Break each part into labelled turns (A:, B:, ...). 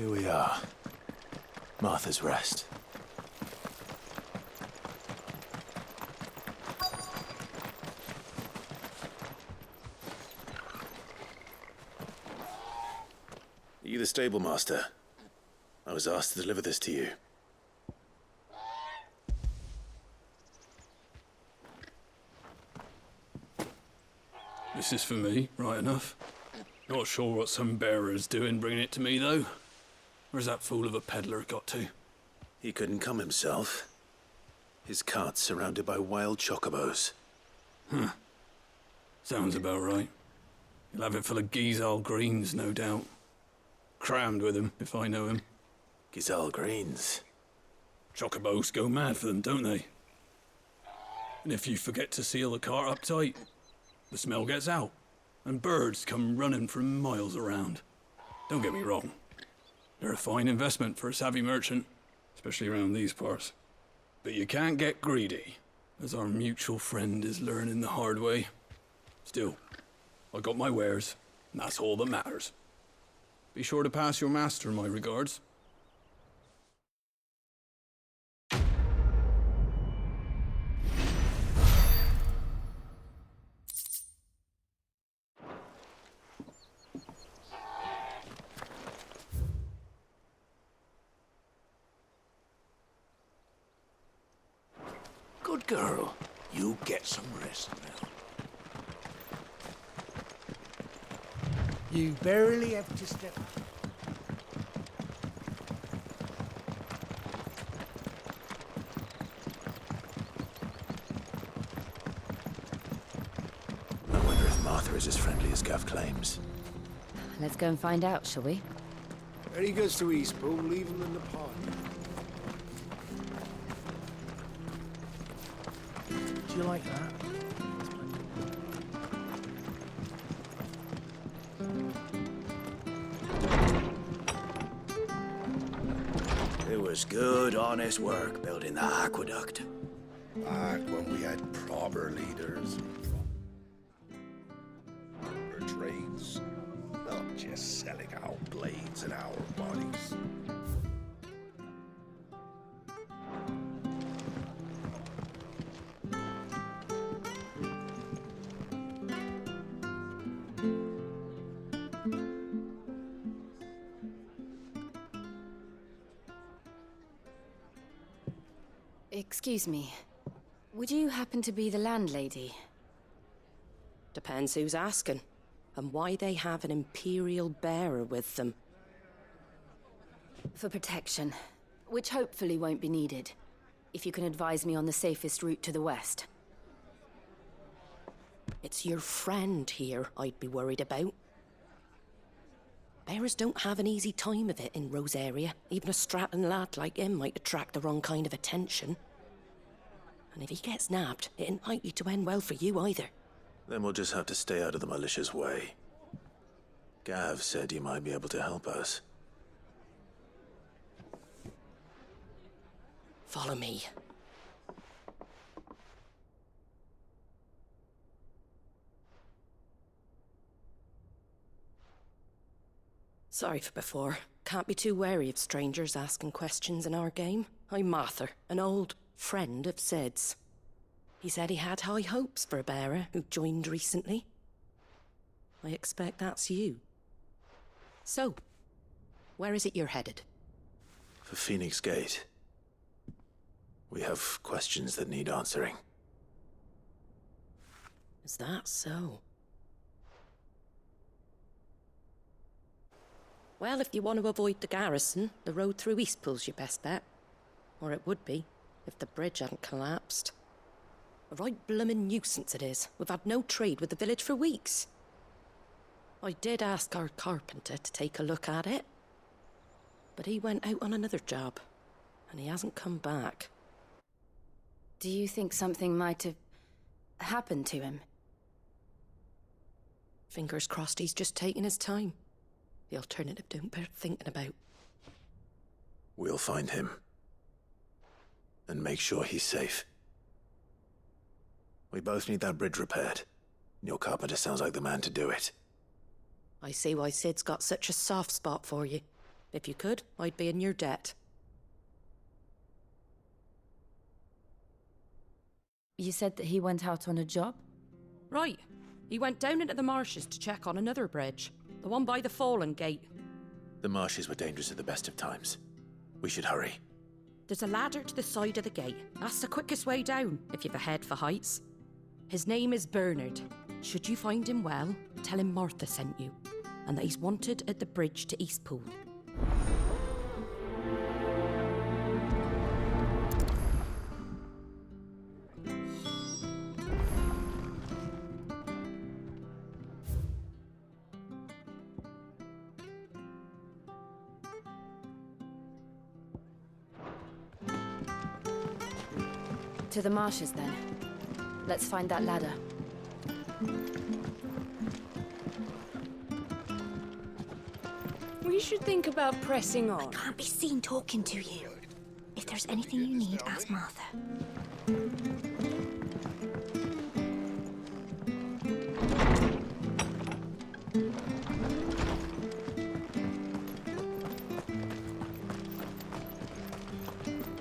A: Here we are. Martha's Rest. Are you the stable master? I was asked to deliver this to you.
B: This is for me, right enough. Not sure what some bearer's doing bringing it to me, though. Where's that fool of a peddler got to?
A: He couldn't come himself. His cart's surrounded by wild chocobos.
B: Huh. Sounds about right. He'll have it full of Gizal greens, no doubt. Crammed with him, if I know him.
A: Gizal greens.
B: Chocobos go mad for them, don't they? And if you forget to seal the cart up tight, the smell gets out, and birds come running from miles around. Don't get me wrong. They're a fine investment for a savvy merchant, especially around these parts. But you can't get greedy, as our mutual friend is learning the hard way. Still, I got my wares, and that's all that matters. Be sure to pass your master my regards.
C: Good girl. You get some rest now. You barely have to step.
A: I wonder if Martha is as friendly as Gav claims.
D: Let's go and find out, shall we?
C: When he goes to Eastpool, leave him in the party. Do you like that?
E: It was good, honest work building the aqueduct.
F: Back when we had proper leaders. Proper trades. Not just selling our blades and our bodies.
D: Excuse me. Would you happen to be the landlady?
G: Depends who's asking, and why they have an Imperial bearer with them.
D: For protection, which hopefully won't be needed. If you can advise me on the safest route to the west.
G: It's your friend here I'd be worried about. Bearers don't have an easy time of it in Rose area. Even a Stratton lad like him might attract the wrong kind of attention. And if he gets nabbed, it ain't likely to end well for you either.
A: Then we'll just have to stay out of the malicious way. Gav said you might be able to help us.
G: Follow me. Sorry for before. Can't be too wary of strangers asking questions in our game. I'm Martha, an old friend of Sid's. He said he had high hopes for a bearer who joined recently. I expect that's you. So, where is it you're headed?
A: For Phoenix Gate. We have questions that need answering.
G: Is that so? Well, if you want to avoid the garrison, the road through Eastpool's your best bet. Or it would be, if the bridge hadn't collapsed. A right bloomin' nuisance it is. We've had no trade with the village for weeks. I did ask our carpenter to take a look at it. But he went out on another job, and he hasn't come back.
D: Do you think something might have happened to him?
G: Fingers crossed he's just taking his time. The alternative don't bear thinking about.
A: We'll find him. And make sure he's safe. We both need that bridge repaired. Your carpenter sounds like the man to do it.
G: I see why Sid's got such a soft spot for you. If you could, I'd be in your debt.
D: You said that he went out on a job?
G: Right. He went down into the marshes to check on another bridge. The one by the Fallen Gate.
A: The marshes were dangerous at the best of times. We should hurry.
G: There's a ladder to the side of the gate. That's the quickest way down, if you've a head for heights. His name is Bernard. Should you find him well, tell him Martha sent you, and that he's wanted at the bridge to Eastpool.
D: To the marshes, then. Let's find that ladder.
H: We should think about pressing on.
I: Can't be seen talking to you. If there's anything you need, ask Martha.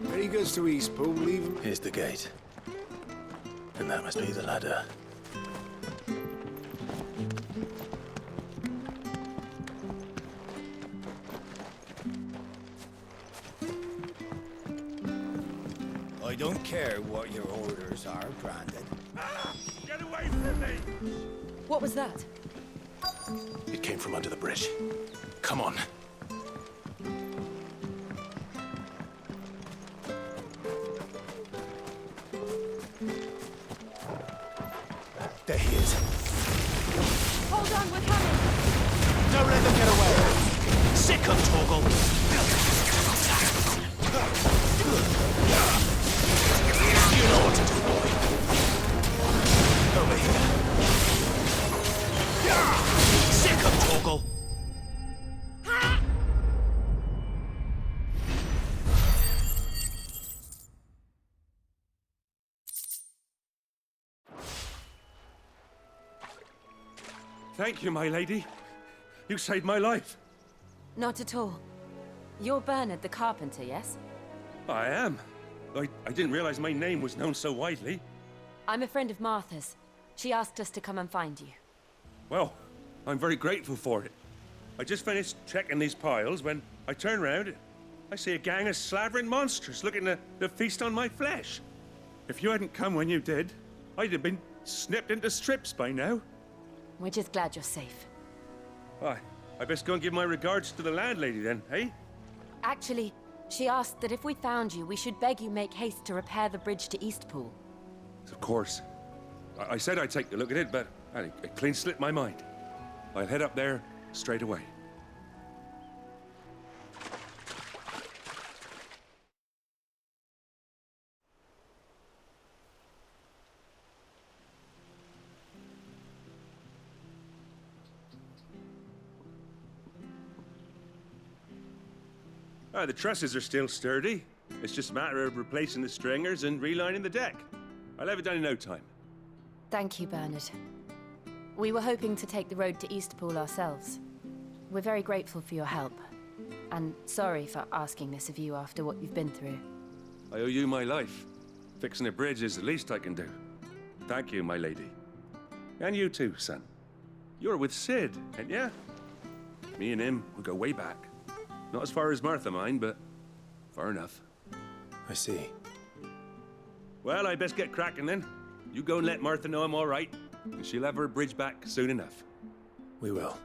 C: When he goes to Eastpool, leave him.
A: Here's the gate. And that must be the ladder.
E: I don't care what your orders are, Brandon.
F: Get away from me!
D: What was that?
A: It came from under the bridge. Come on. There he is.
D: Hold on, we're coming!
A: Don't let them get away! Sick of Torgal! You know what to do, boy. Over here. Sick of Torgal!
F: Thank you, my lady. You saved my life.
D: Not at all. You're Bernard the carpenter, yes?
F: I am. I didn't realize my name was known so widely.
D: I'm a friend of Martha's. She asked us to come and find you.
F: Well, I'm very grateful for it. I just finished checking these piles when I turn around. I see a gang of slavering monsters looking to feast on my flesh. If you hadn't come when you did, I'd have been snipped into strips by now.
D: We're just glad you're safe.
F: I best go and give my regards to the landlady then, eh?
D: Actually, she asked that if we found you, we should beg you make haste to repair the bridge to Eastpool.
F: Of course. I said I'd take a look at it, but it clean slipped my mind. I'll head up there straight away. The trusses are still sturdy. It's just a matter of replacing the stringers and relining the deck. I'll have it done in no time.
D: Thank you, Bernard. We were hoping to take the road to Eastpool ourselves. We're very grateful for your help. And sorry for asking this of you after what you've been through.
F: I owe you my life. Fixing a bridge is the least I can do. Thank you, my lady. And you too, son. You're with Sid, ain't ya? Me and him, we go way back. Not as far as Martha, mind, but far enough.
A: I see.
F: Well, I best get cracking then. You go and let Martha know I'm all right, and she'll have her bridge back soon enough.
A: We will.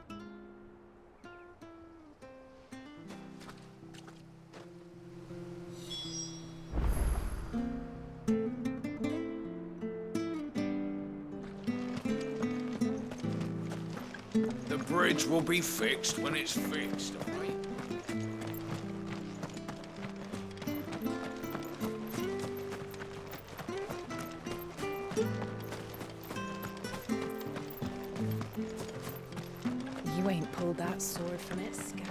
C: The bridge will be fixed when it's fixed, all right?
H: You ain't pulled that sword from its scabbard.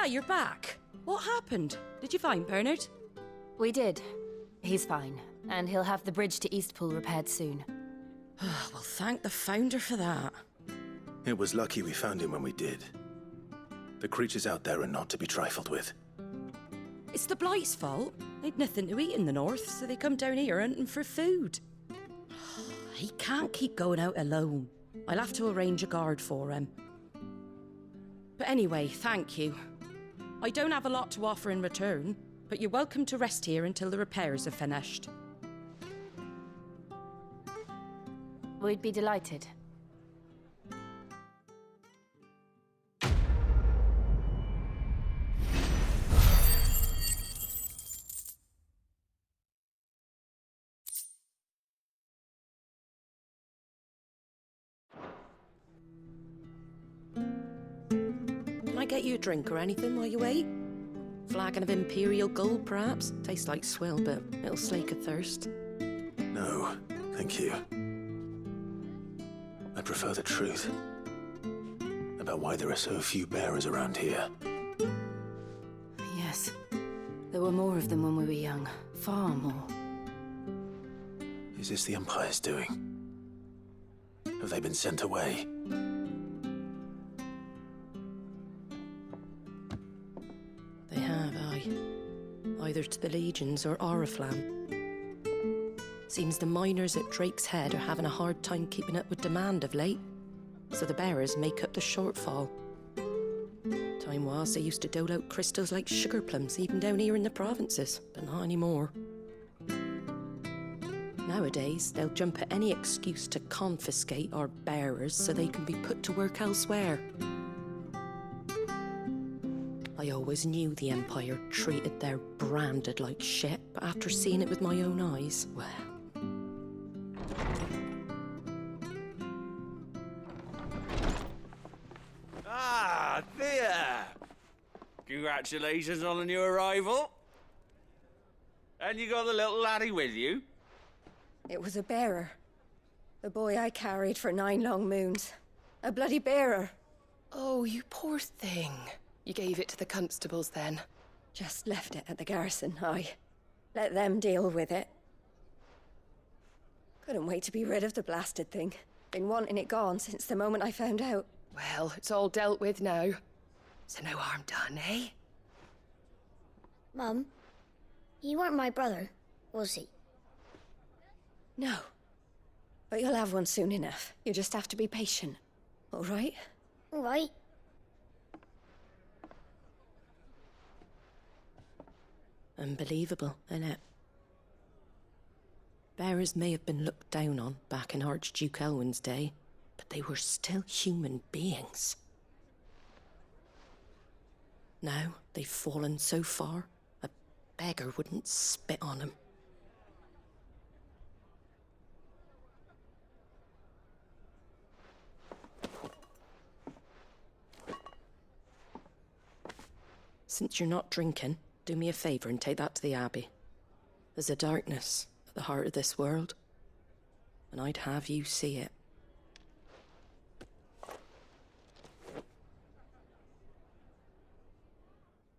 G: you're back. What happened? Did you find Bernard?
D: We did. He's fine, and he'll have the bridge to Eastpool repaired soon.
G: Well, thank the Founder for that.
A: It was lucky we found him when we did. The creatures out there are not to be trifled with.
G: It's the Blight's fault. They'd nothing to eat in the north, so they come down here hunting for food. He can't keep going out alone. I'll have to arrange a guard for him. But anyway, thank you. I don't have a lot to offer in return, but you're welcome to rest here until the repairs are finished.
D: We'd be delighted.
G: Can I get you a drink or anything while you wait? Flagon of Imperial Gold, perhaps? Tastes like swill, but it'll slake a thirst.
A: No, thank you. I prefer the truth about why there are so few bearers around here.
D: Yes. There were more of them when we were young. Far more.
A: Is this the Empire's doing? Have they been sent away?
G: They have, aye. Either to the Legions or Oriflamme. Seems the miners at Drake's Head are having a hard time keeping up with demand of late, so the bearers make up the shortfall. Time was they used to dole out crystals like sugar plums even down here in the provinces, but not anymore. Nowadays, they'll jump at any excuse to confiscate our bearers so they can be put to work elsewhere. I always knew the Empire treated their branded like shit, but after seeing it with my own eyes, well...
C: Ah, there! Congratulations on the new arrival. And you got the little laddie with you?
I: It was a bearer. The boy I carried for 9 long moons. A bloody bearer.
H: Oh, you poor thing. You gave it to the constables then?
I: Just left it at the garrison, aye. Let them deal with it. Couldn't wait to be rid of the blasted thing. Been wanting it gone since the moment I found out.
H: Well, it's all dealt with now. So no harm done, eh?
J: Mum, he weren't my brother, was he?
I: No. But you'll have one soon enough. You just have to be patient. All right?
J: All right.
G: Unbelievable, innit? Bearers may have been looked down on back in Archduke Elwin's day, but they were still human beings. Now they've fallen so far, a beggar wouldn't spit on them. Since you're not drinking, do me a favour and take that to the Abbey. There's a darkness at the heart of this world, and I'd have you see it.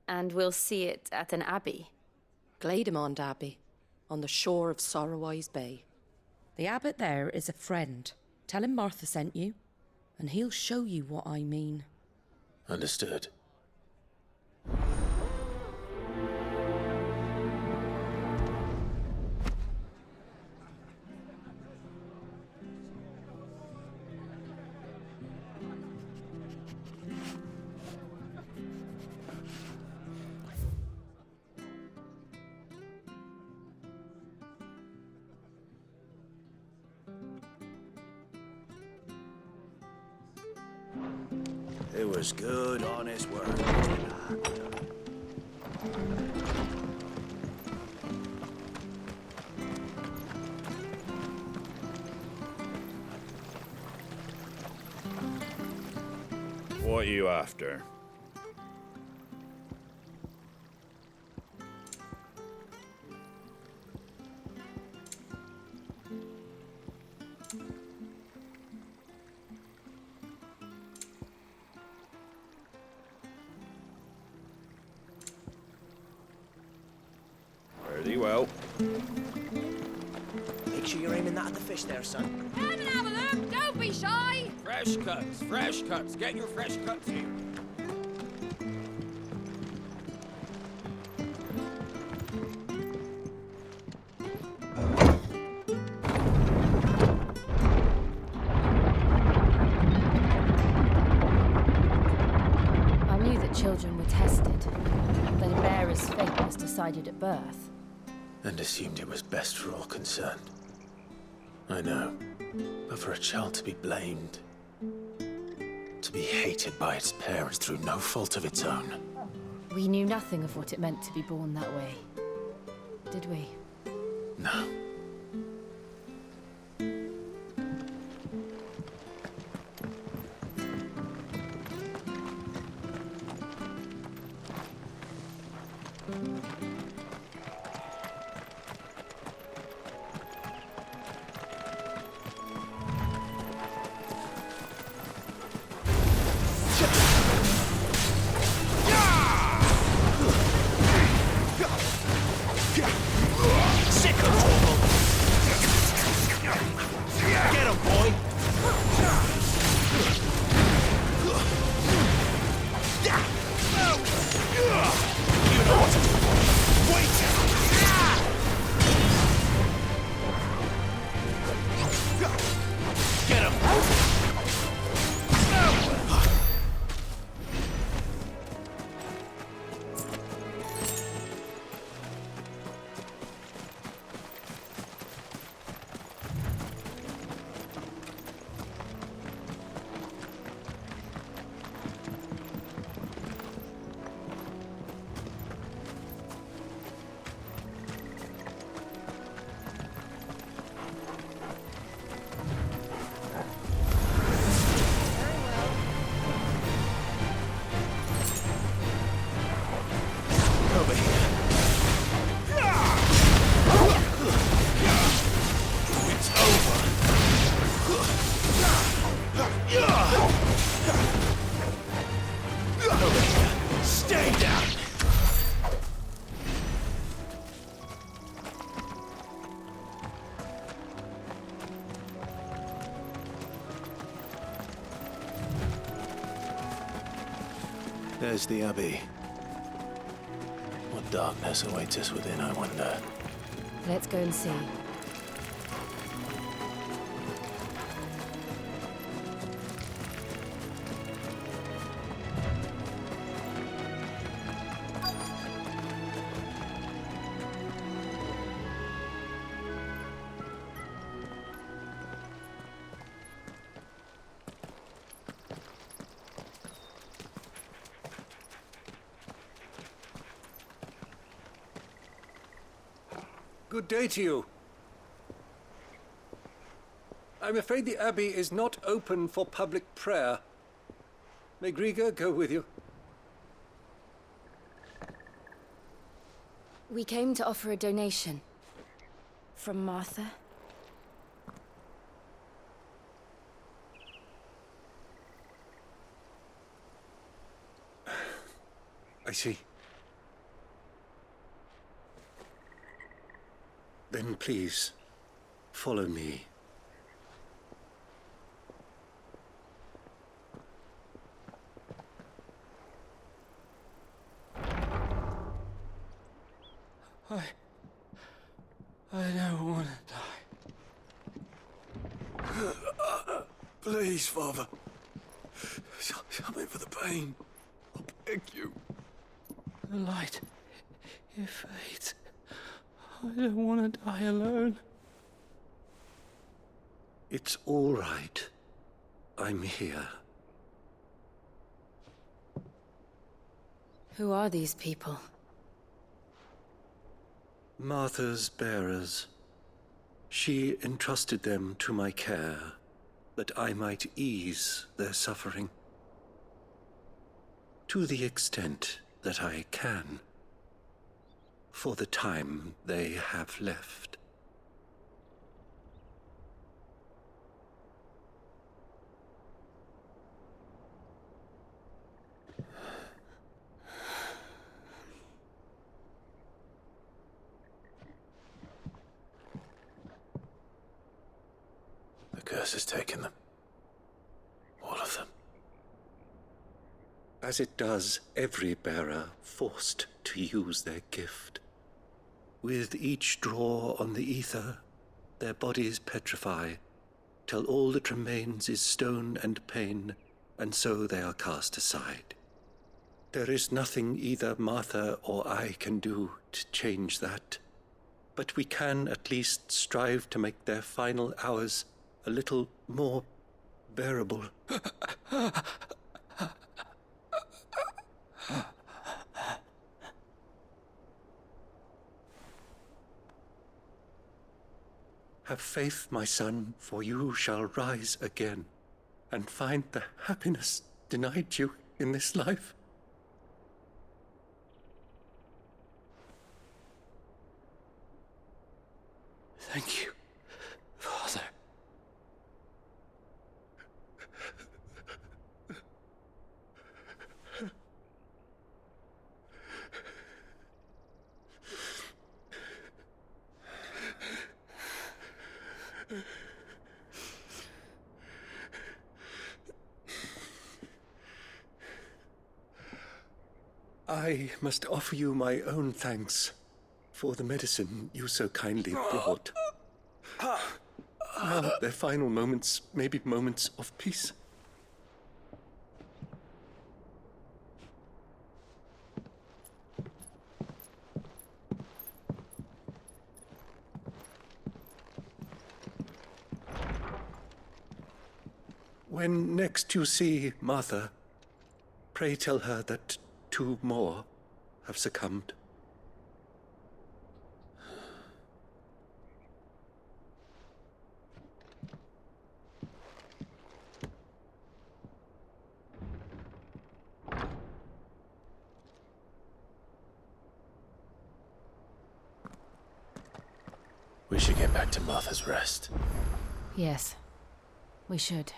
D: And we'll see it at an abbey.
G: Glademond Abbey, on the shore of Sorrowwise Bay. The abbot there is a friend. Tell him Martha sent you, and he'll show you what I mean.
A: Understood.
E: It was good, honest work.
C: What are you after? well.
E: Make sure you're aiming that at the fish there, son.
K: Come and have a look! Don't be shy!
C: Fresh cuts, fresh cuts. Get your fresh cuts here.
D: I knew that children were tested, that a bearer's fate was decided at birth.
A: And assumed it was best for all concerned. I know. But for a child to be blamed, to be hated by its parents through no fault of its own.
D: We knew nothing of what it meant to be born that way, did we?
A: No. There's the Abbey. What darkness awaits us within, I wonder.
D: Let's go and see.
L: Good day to you. I'm afraid the Abbey is not open for public prayer. May Griga go with you?
D: We came to offer a donation. From Martha.
L: I see. Then please, follow me.
M: I don't want to die.
A: Please, Father. Something for the pain. I beg you.
M: The light, it fades. I don't want to die alone.
L: It's all right. I'm here.
D: Who are these people?
L: Martha's bearers. She entrusted them to my care, that I might ease their suffering. To the extent that I can. For the time they have left.
A: curse has taken them. All of them.
L: As it does every bearer forced to use their gift. With each draw on the ether, their bodies petrify, till all that remains is stone and pain, and so they are cast aside. There is nothing either Martha or I can do to change that, but we can at least strive to make their final hours a little more bearable. Have faith, my son, for you shall rise again, and find the happiness denied you in this life.
M: Thank you, Father.
L: I must offer you my own thanks for the medicine you so kindly brought. Now their final moments may be moments of peace. When next you see Martha, pray tell her that 2 more have succumbed.
A: We should get back to Martha's Rest.
D: Yes, we should.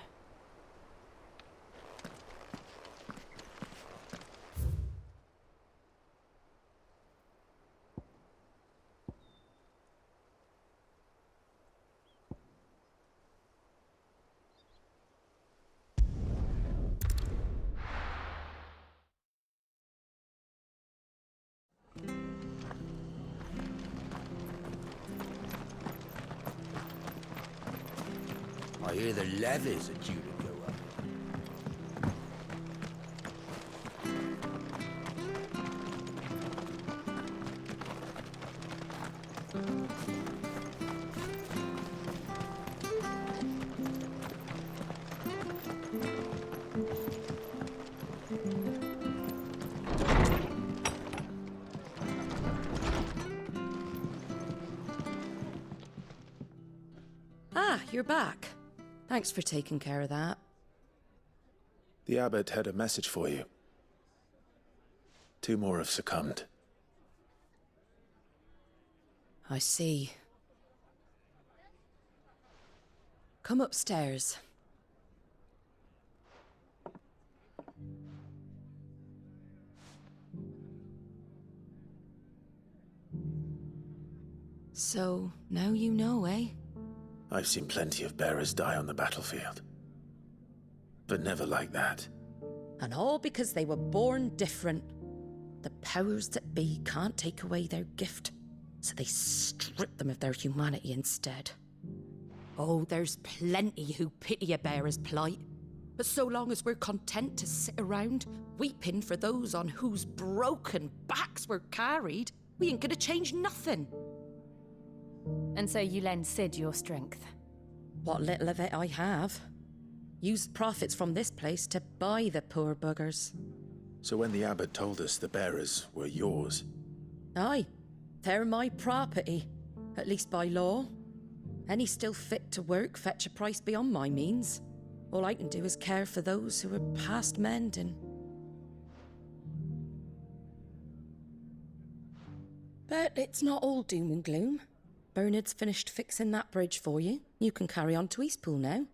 E: I hear the levies are due to go up.
G: Ah, you're back. Thanks for taking care of that.
A: The abbot had a message for you. 2 more have succumbed.
G: I see. Come upstairs. So, now you know, eh?
A: I've seen plenty of bearers die on the battlefield. But never like that.
G: And all because they were born different. The powers that be can't take away their gift, so they strip them of their humanity instead. Oh, there's plenty who pity a bearer's plight. But so long as we're content to sit around, weeping for those on whose broken backs we're carried, we ain't gonna change nothing.
D: And so you lend Sid your strength?
G: What little of it I have. Used profits from this place to buy the poor buggers.
A: So when the abbot told us the bearers were yours...
G: Aye, they're my property, at least by law. Any still fit to work fetch a price beyond my means. All I can do is care for those who are past mending. But it's not all doom and gloom. Bernard's finished fixing that bridge for you. You can carry on to Eastpool now.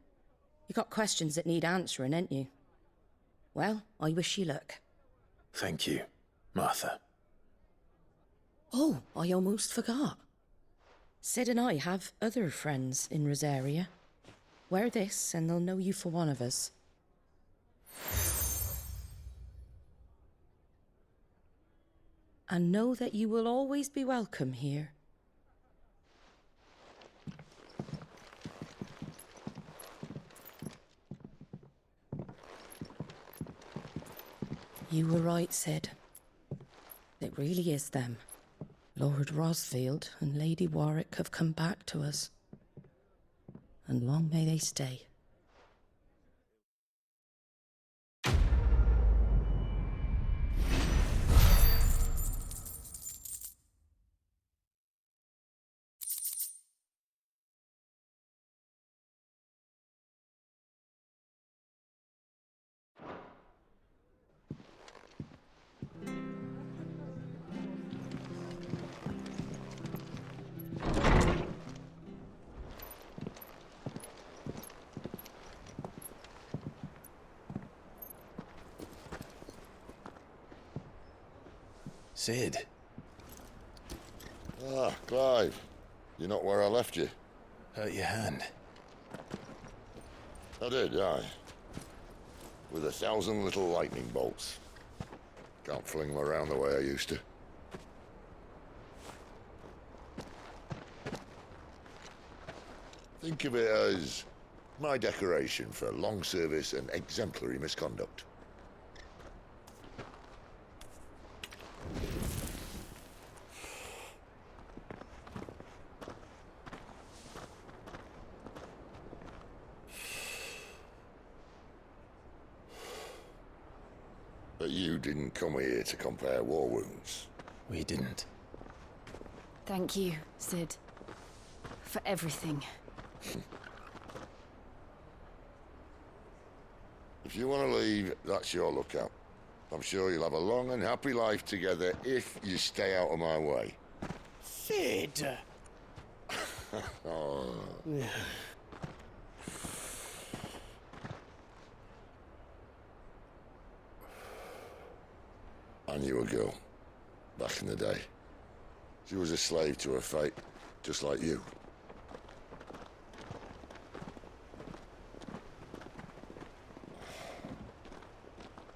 G: You got questions that need answering, ain't you? Well, I wish you luck.
A: Thank you, Martha.
G: Oh, I almost forgot. Sid and I have other friends in Rosaria. Wear this and they'll know you for one of us. And know that you will always be welcome here. You were right, Sid. It really is them. Lord Rosfield and Lady Warwick have come back to us. And long may they stay.
A: Sid.
N: Ah, Clive. You're not where I left you.
A: Hurt your hand.
N: I did, aye. With 1,000 little lightning bolts. Can't fling them around the way I used to. Think of it as my decoration for long service and exemplary misconduct. But you didn't come here to compare war wounds.
A: We didn't.
D: Thank you, Sid. For everything.
N: If you want to leave, that's your lookout. I'm sure you'll have a long and happy life together if you stay out of my way.
C: Sid!
N: Oh. I knew a girl, back in the day. She was a slave to her fate, just like you.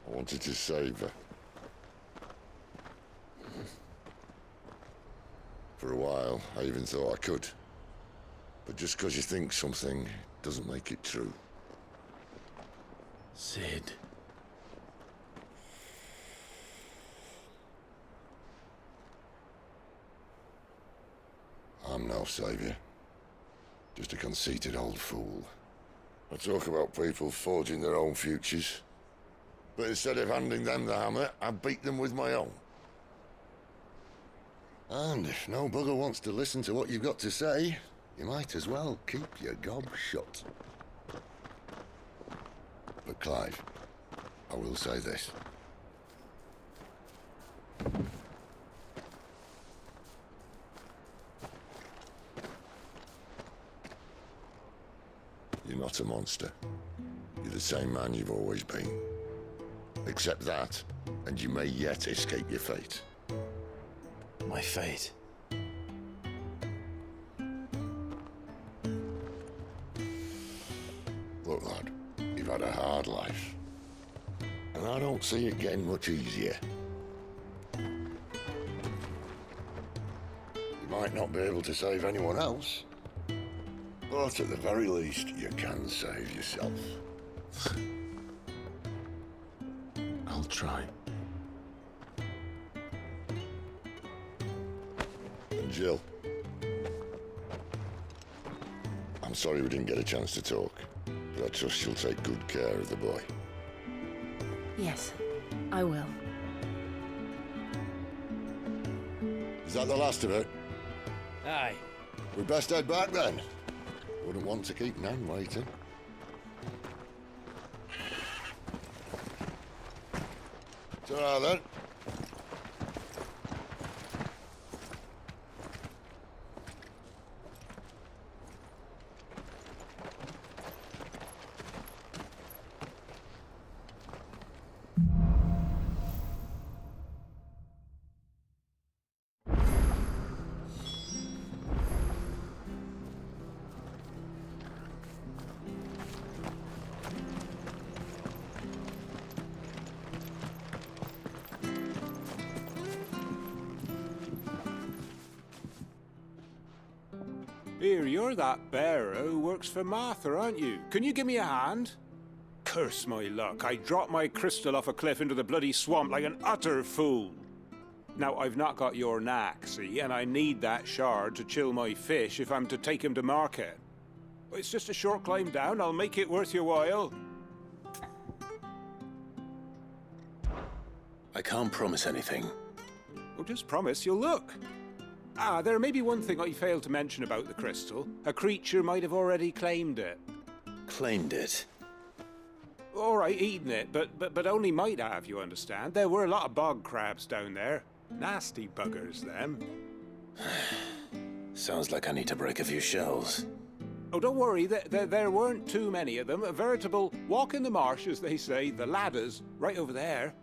N: I wanted to save her. For a while, I even thought I could. But just because you think something doesn't make it true.
A: Sid.
N: I'm no savior. Just a conceited old fool. I talk about people forging their own futures. But instead of handing them the hammer, I beat them with my own. And if no bugger wants to listen to what you've got to say, you might as well keep your gob shut. But Clive, I will say this. You're not a monster. You're the same man you've always been. Accept that, and you may yet escape your fate.
A: My fate?
N: Look, lad, you've had a hard life. And I don't see it getting much easier. You might not be able to save anyone else, but at the very least, you can save yourself.
A: I'll try.
N: And Jill, I'm sorry we didn't get a chance to talk, but I trust she'll take good care of the boy.
D: Yes, I will.
N: Is that the last of it?
C: Aye.
N: We best head back then. Wouldn't want to keep Nan waiting. Ta-ra then.
O: Here, you're that bearer who works for Martha, aren't you? Can you give me a hand? Curse my luck, I dropped my crystal off a cliff into the bloody swamp like an utter fool. Now, I've not got your knack, see, and I need that shard to chill my fish if I'm to take him to market. It's just a short climb down, I'll make it worth your while.
A: I can't promise anything.
O: Well, just promise you'll look. Ah, there may be one thing I failed to mention about the crystal. A creature might have already claimed it.
A: Claimed it?
O: All right, eaten it, but only might have, you understand. There were a lot of bog crabs down there. Nasty buggers, them.
A: Sounds like I need to break a few shells.
O: Oh, don't worry, there weren't too many of them. A veritable walk in the marsh, as they say, the ladders, right over there.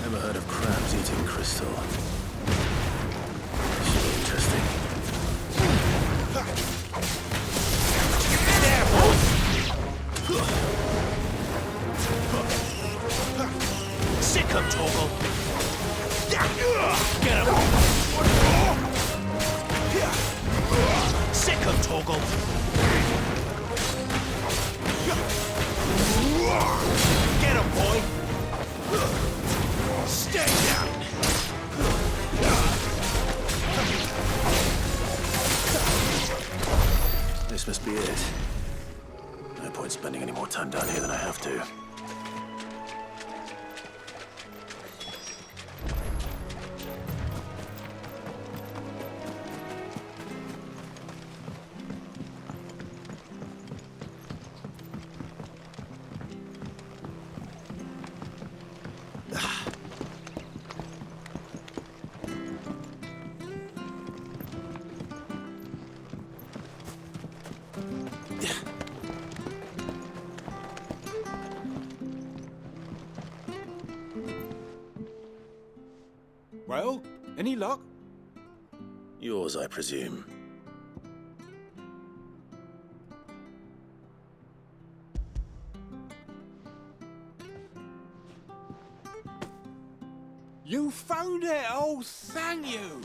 A: Never heard of crabs eating crystal. Should be interesting.
E: Sick him, Torgal! Get him! Sick him, Torgal! Get him, boy! Stay down!
A: This must be it. No point spending any more time down here than I have to.
O: Well, any luck?
A: Yours, I presume.
O: You found it! Oh, thank you!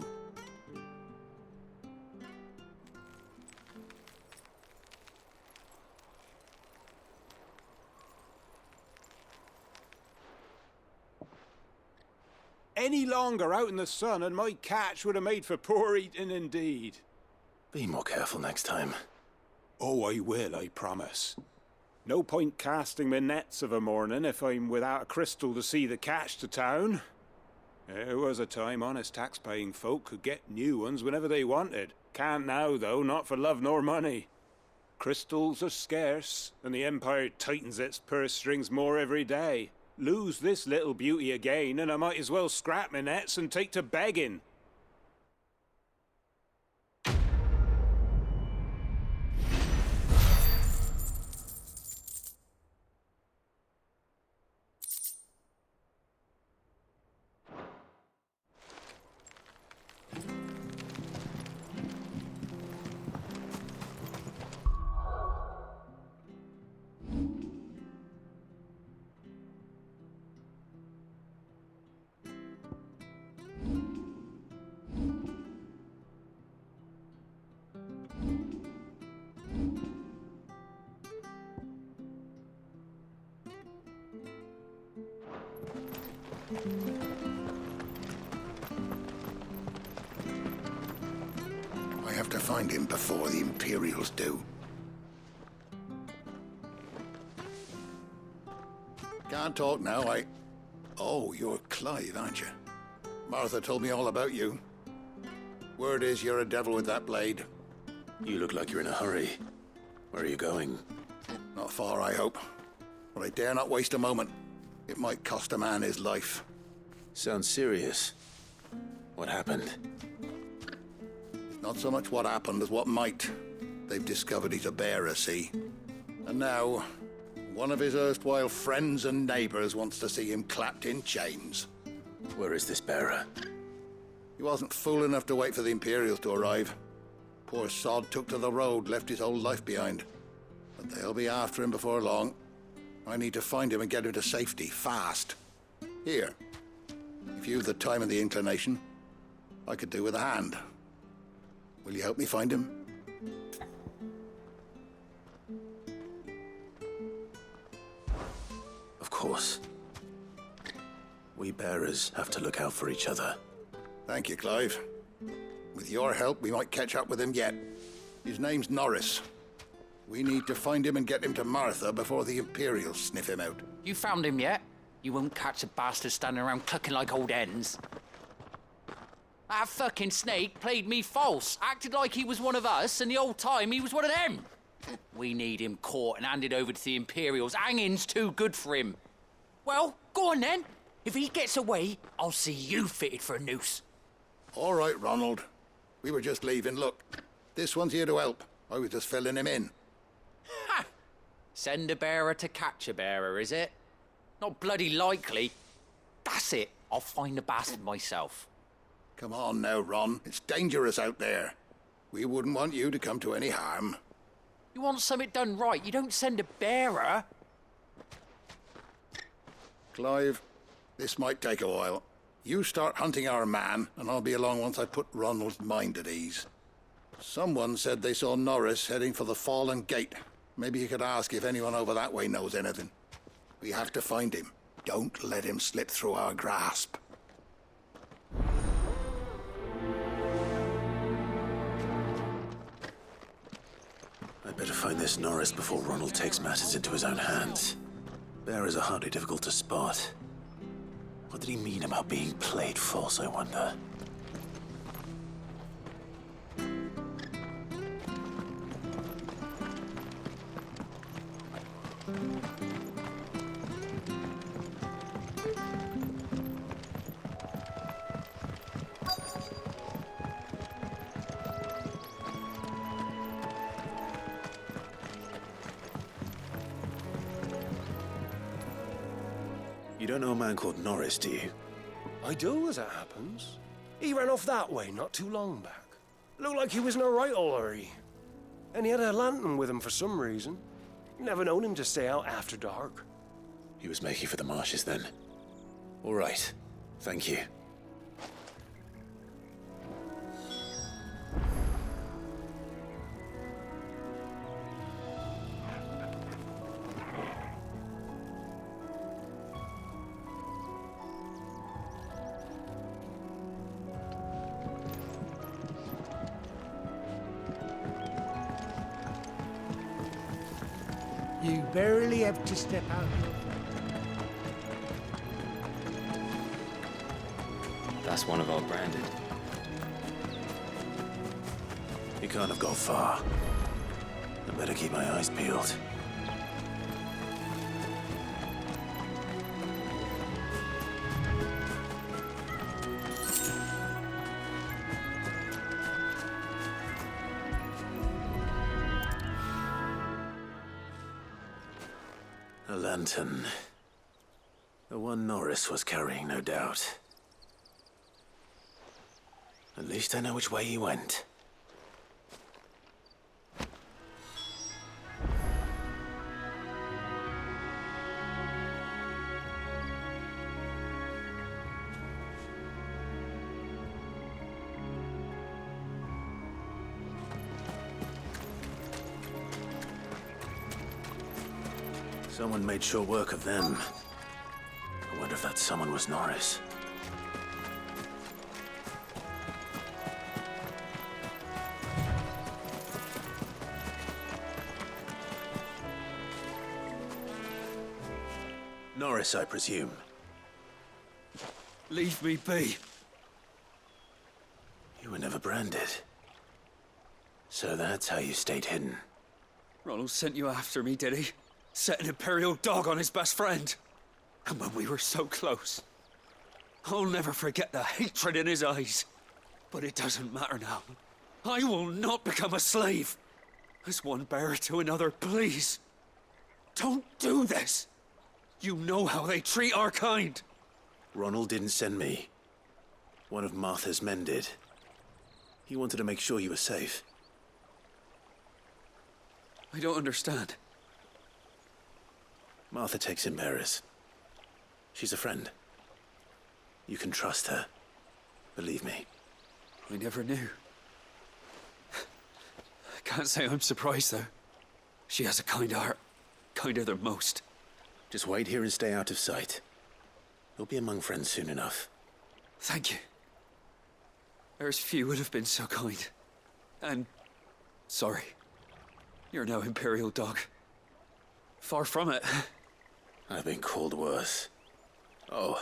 O: Any longer out in the sun and my catch would have made for poor eating indeed.
A: Be more careful next time.
O: Oh, I will, I promise. No point casting my nets of a morning if I'm without a crystal to see the catch to town. There was a time honest tax-paying folk could get new ones whenever they wanted. Can't now, though, not for love nor money. Crystals are scarce, and the Empire tightens its purse strings more every day. Lose this little beauty again, and I might as well scrap my nets and take to begging.
N: I have to find him before the Imperials do. Can't talk now, Oh, you're Clive, aren't you? Martha told me all about you. Word is you're a devil with that blade.
A: You look like you're in a hurry. Where are you going?
E: Not far, I hope. But I dare not waste a moment. It might cost a man his life.
A: Sounds serious. What happened?
E: It's not so much what happened as what might. They've discovered he's a bearer, see? And now, one of his erstwhile friends and neighbors wants to see him clapped in chains.
A: Where is this bearer?
E: He wasn't fool enough to wait for the Imperials to arrive. Poor sod took to the road, left his whole life behind. But they'll be after him before long. I need to find him and get him to safety, fast. Here, if you've the time and the inclination, I could do with a hand. Will you help me find him?
A: Of course. We bearers have to look out for each other.
E: Thank you, Clive. With your help, we might catch up with him yet. His name's Norris. We need to find him and get him to Martha before the Imperials sniff him out.
P: You found him yet? You won't catch a bastard standing around clucking like old hens. That fucking snake played me false, acted like he was one of us, and the whole time he was one of them. We need him caught and handed over to the Imperials. Hanging's too good for him. Well, go on then. If he gets away, I'll see you fitted for a noose.
E: All right, Ronald. We were just leaving. Look, this one's here to help. I was just filling him in.
P: Ha! Send a bearer to catch a bearer, is it? Not bloody likely. That's it. I'll find the bastard myself.
E: Come on now, Ron. It's dangerous out there. We wouldn't want you to come to any harm.
P: You want something done right, you don't send a bearer.
E: Clive, this might take a while. You start hunting our man, and I'll be along once I put Ronald's mind at ease. Someone said they saw Norris heading for the Fallen Gate. Maybe you could ask if anyone over that way knows anything. We have to find him. Don't let him slip through our grasp.
A: I'd better find this Norris before Ronald takes matters into his own hands. Bearers are hardly difficult to spot. What did he mean about being played false, I wonder? You don't know a man called Norris, do you?
Q: I do, as it happens. He ran off that way not too long back. Looked like he was in a right old hurry. And he had a lantern with him for some reason. Never known him to stay out after dark.
A: He was making for the marshes then. All right. Thank you.
R: You barely have to step out.
S: That's one of our branded.
A: He can't have got far. I better keep my eyes peeled. A lantern. The one Norris was carrying, no doubt. At least I know which way he went. Someone made sure work of them. I wonder if that someone was Norris. Norris, I presume.
Q: Leave me be.
A: You were never branded. So that's how you stayed hidden.
T: Ronald sent you after me, did he? Set an Imperial dog on his best friend. And when we were so close. I'll never forget the hatred in his eyes. But it doesn't matter now. I will not become a slave. As one bearer to another, please. Don't do this. You know how they treat our kind.
A: Ronald didn't send me. One of Martha's men did. He wanted to make sure you were safe.
T: I don't understand.
A: Martha takes in bearers. She's a friend. You can trust her. Believe me.
T: I never knew. I can't say I'm surprised, though. She has a kind heart. Kinder than most.
A: Just wait here and stay out of sight. You'll be among friends soon enough.
T: Thank you. There's few would have been so kind. And... sorry. You're no Imperial dog. Far from it.
A: I've been called worse. Oh,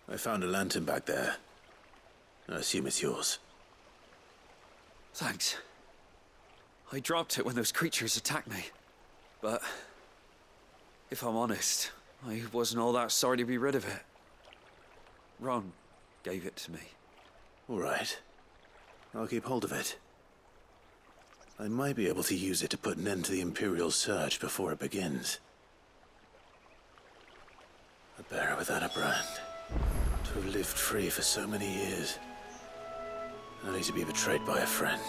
A: I found a lantern back there. I assume it's yours.
T: Thanks. I dropped it when those creatures attacked me. But... if I'm honest, I wasn't all that sorry to be rid of it. Ron gave it to me.
A: All right. I'll keep hold of it. I might be able to use it to put an end to the Imperial surge before it begins. A bearer without a brand. To have lived free for so many years. Only to be betrayed by a friend.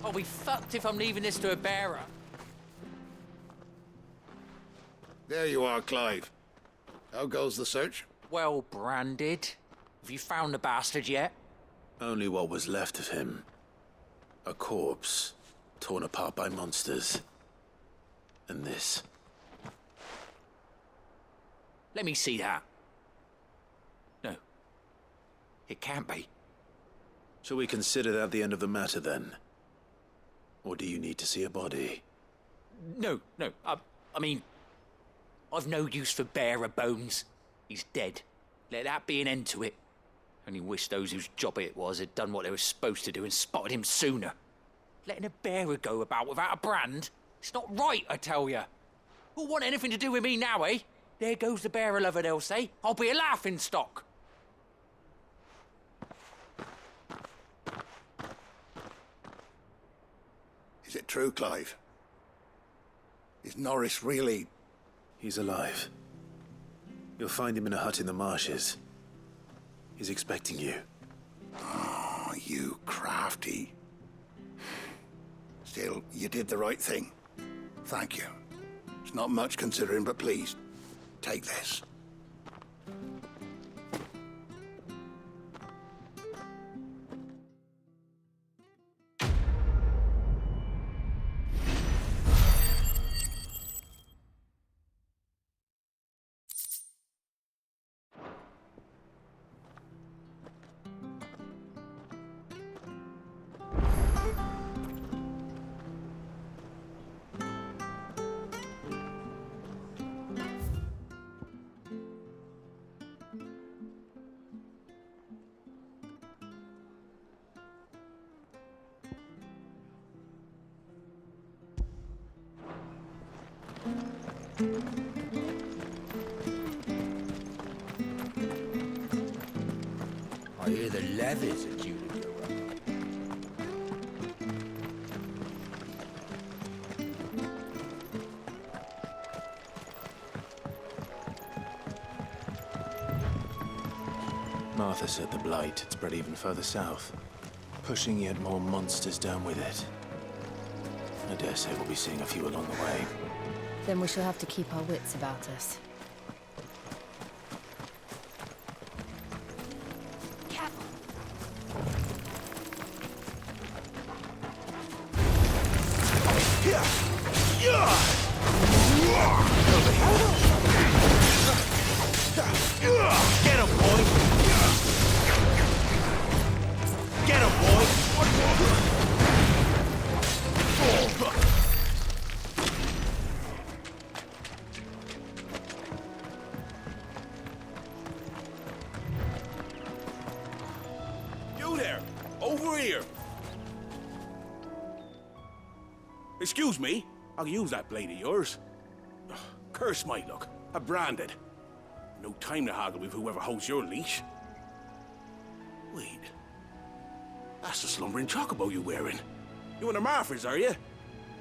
P: I'll be fucked if I'm leaving this to a bearer.
E: There you are, Clive. How goes the search?
P: Well branded. Have you found the bastard yet?
A: Only what was left of him. A corpse, torn apart by monsters. And this.
P: Let me see that. No. It can't be.
A: Shall we consider that the end of the matter, then? Or do you need to see a body?
P: No. I mean... I've no use for bearer bones. He's dead. Let that be an end to it. Only wish those whose job it was had done what they were supposed to do and spotted him sooner. Letting a bearer go about without a brand? It's not right, I tell you. Who'll want anything to do with me now, eh? There goes the bearer lover, they'll say. I'll be a laughing stock.
E: Is it true, Clive? Is Norris really...
A: He's alive. You'll find him in a hut in the marshes. He's expecting you.
E: Oh, you crafty. Still, you did the right thing. Thank you. It's not much considering, but please, take this.
C: I hear the levies are due to go up.
A: Martha said the blight had spread even further south, pushing yet more monsters down with it. I dare say we'll be seeing a few along the way.
D: Then we shall have to keep our wits about us.
U: Over here. Excuse me. I'll use that blade of yours. Ugh, curse my luck. I'm branded. No time to haggle with whoever holds your leash. Wait. That's the slumbering chocobo you're wearing. You one of Martha's, are you?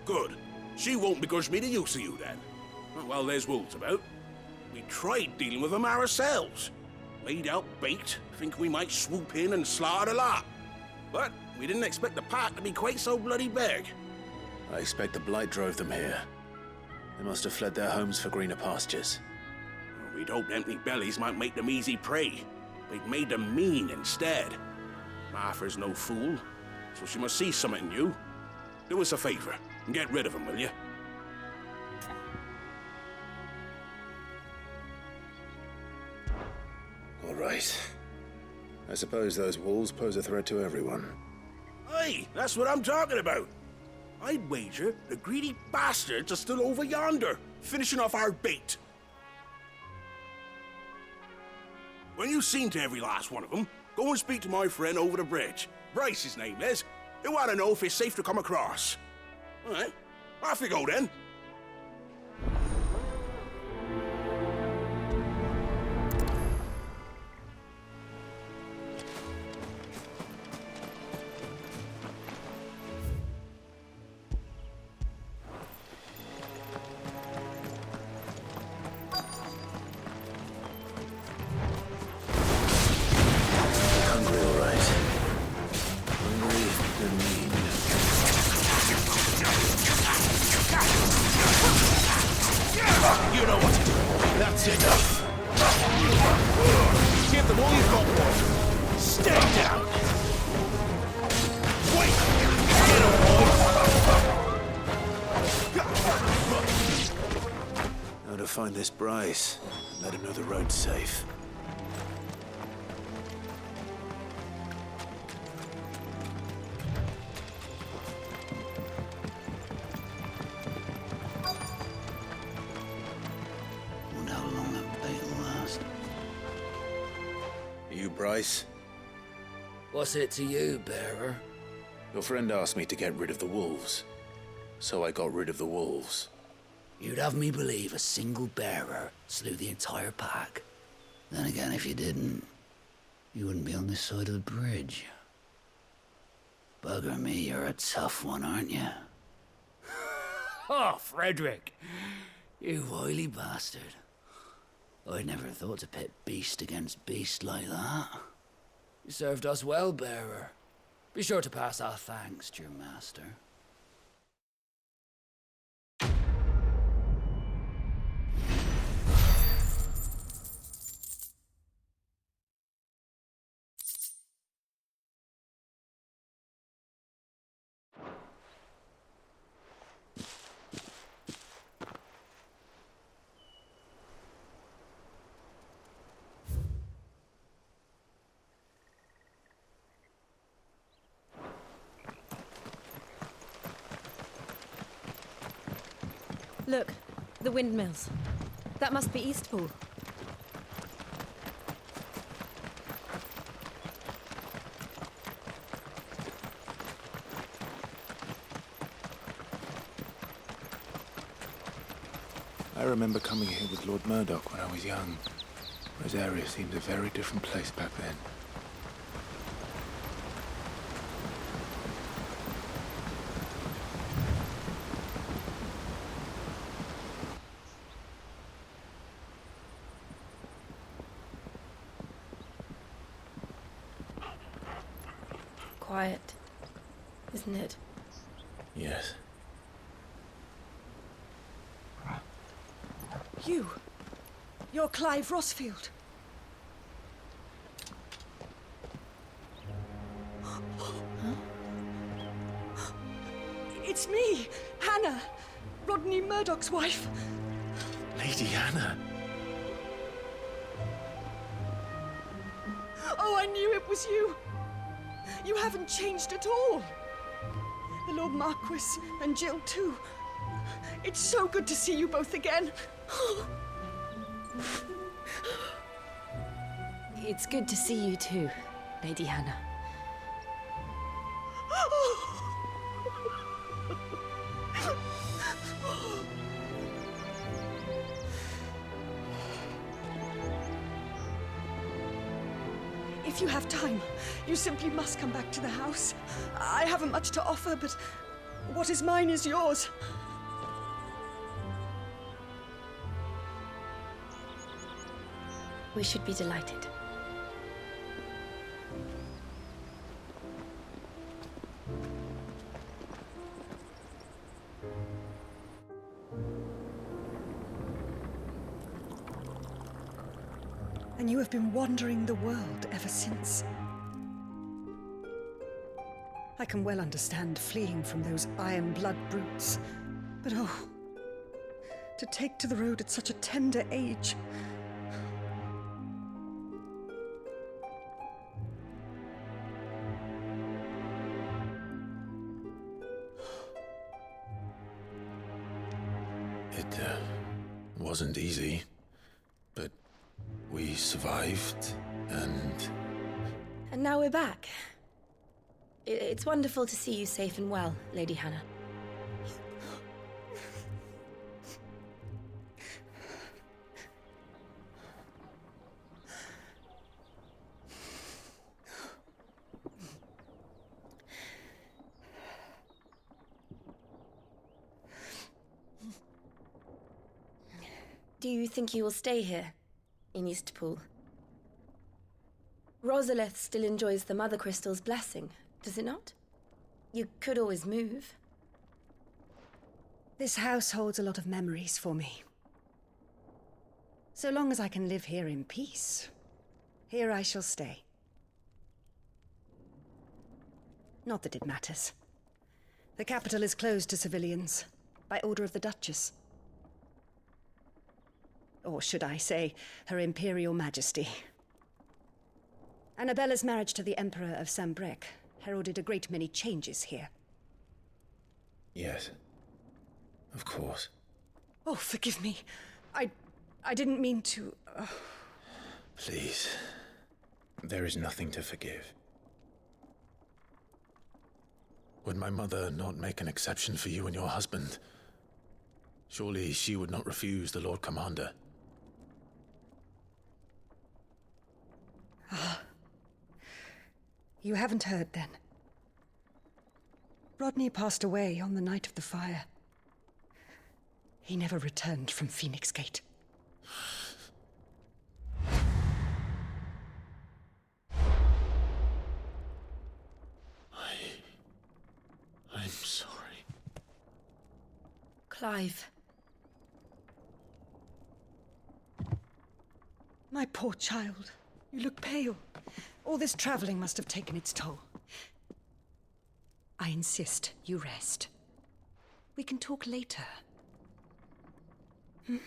U: Good. She won't begrudge me the use of you, then. Well, there's wolves about. We tried dealing with them ourselves. Laid out bait, think we might swoop in and slaughter the lot. But we didn't expect the pack to be quite so bloody big.
A: I expect the blight drove them here. They must have fled their homes for greener pastures.
U: Well, we'd hoped empty bellies might make them easy prey. They'd made them mean instead. Martha's no fool, so she must see something in you. Do us a favor and get rid of them, will you?
A: All right. I suppose those wolves pose a threat to everyone.
U: Aye, that's what I'm talking about. I'd wager the greedy bastards are still over yonder, finishing off our bait. When you've seen to every last one of them, go and speak to my friend over the bridge. Bryce, his name is. He'll want to know if it's safe to come across. All right, off you go then.
A: Find this Bryce and let him know the road's safe.
V: Wonder how long that bait will last.
A: You Bryce?
V: What's it to you, bearer?
A: Your friend asked me to get rid of the wolves, so I got rid of the wolves.
V: You'd have me believe a single bearer slew the entire pack. Then again, if you didn't, you wouldn't be on this side of the bridge. Bugger me, you're a tough one, aren't you? Oh, Frederick! You wily bastard. I'd never thought to pit beast against beast like that. You served us well, bearer. Be sure to pass our thanks to your master.
D: Look, the windmills. That must be Eastpool.
A: I remember coming here with Lord Murdoch when I was young. Rosaria seemed a very different place back then.
I: Quiet, isn't it?
A: Yes.
W: You're Clive Rossfield. It's me, Hannah, Rodney Murdoch's wife.
A: Lady Hannah.
W: Oh, I knew it was you. You haven't changed at all. The Lord Marquis and Jill too. It's so good to see you both again.
D: It's good to see you too, Lady Hannah.
W: If you have time, you simply must come back to the house. I haven't much to offer, but what is mine is yours.
D: We should be delighted.
W: And you have been wandering the world ever since. I can well understand fleeing from those iron blood brutes, but oh, to take to the road at such a tender age.
A: It wasn't easy, but we survived, and
D: now we're back. It's wonderful to see you safe and well, Lady Hannah. Do you think you will stay here, in Eastpool? Rosalith still enjoys the Mother Crystal's blessing, does it not? You could always move.
W: This house holds a lot of memories for me. So long as I can live here in peace, here I shall stay. Not that it matters. The capital is closed to civilians, by order of the Duchess. Or should I say, Her Imperial Majesty. Annabella's marriage to the Emperor of Sambrec heralded a great many changes here.
A: yes, of course.
W: Oh, forgive me. I didn't mean to...
A: Please, there is nothing to forgive. Would my mother not make an exception for you and your husband? Surely she would not refuse the Lord Commander.
W: Ah. You haven't heard, then. Rodney passed away on the night of the fire. He never returned from Phoenix Gate.
A: I'm sorry.
D: Clive.
W: My poor child. You look pale. All this traveling must have taken its toll. I insist you rest. We can talk later. Hmm?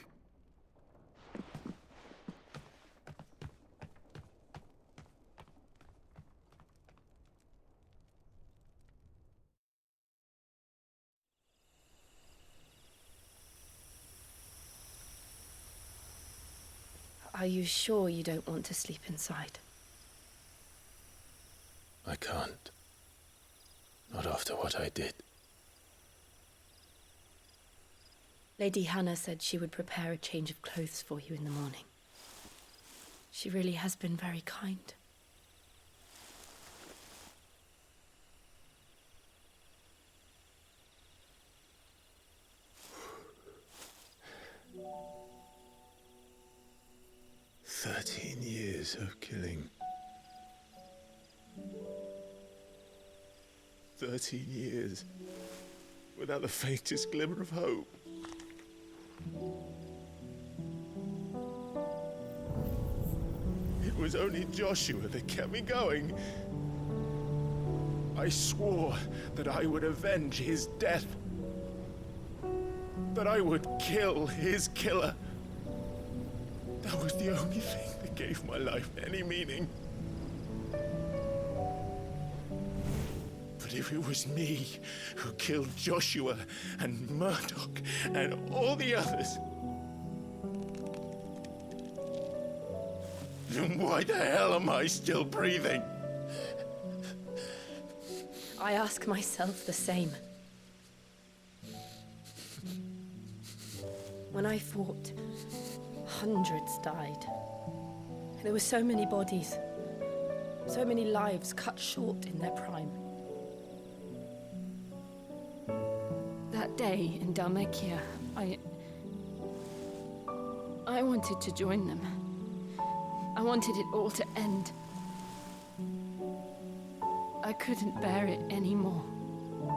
D: Are you sure you don't want to sleep inside?
A: I can't. Not after what I did.
D: Lady Hannah said she would prepare a change of clothes for you in the morning. She really has been very kind.
A: Years of killing. 13 years without the faintest glimmer of hope. It was only Joshua that kept me going. I swore that I would avenge his death. That I would kill his killer. That was the only thing that gave my life any meaning. But if it was me who killed Joshua and Murdoch and all the others, then why the hell am I still breathing?
D: I ask myself the same. When I fought, hundreds died. There were so many bodies.
G: So many lives cut short in their prime.
D: That day in Dalmekia, I wanted to join them. I wanted it all to end. I couldn't bear it anymore.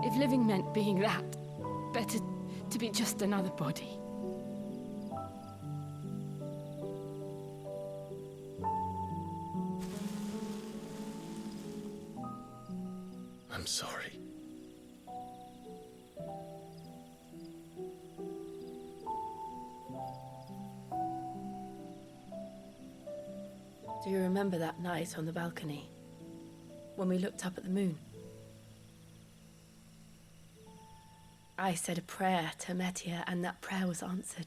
D: If living meant being that, better to be just another body.
A: I'm sorry.
G: Do you remember that night on the balcony? When we looked up at the moon? I said a prayer to Metia, and that prayer was answered.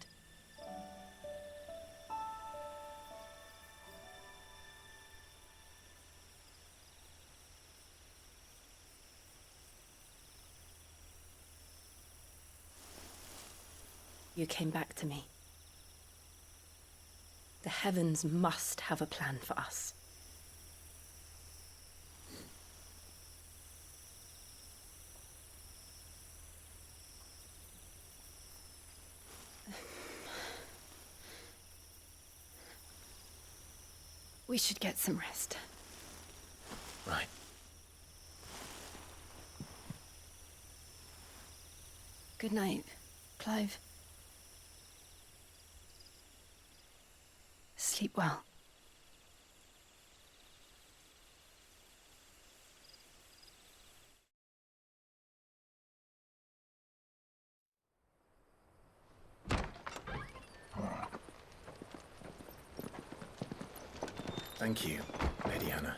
G: You came back to me. The heavens must have a plan for us.
D: We should get some rest.
A: Right.
D: Good night, Clive. Sleep well.
A: Thank you, Lady Hannah.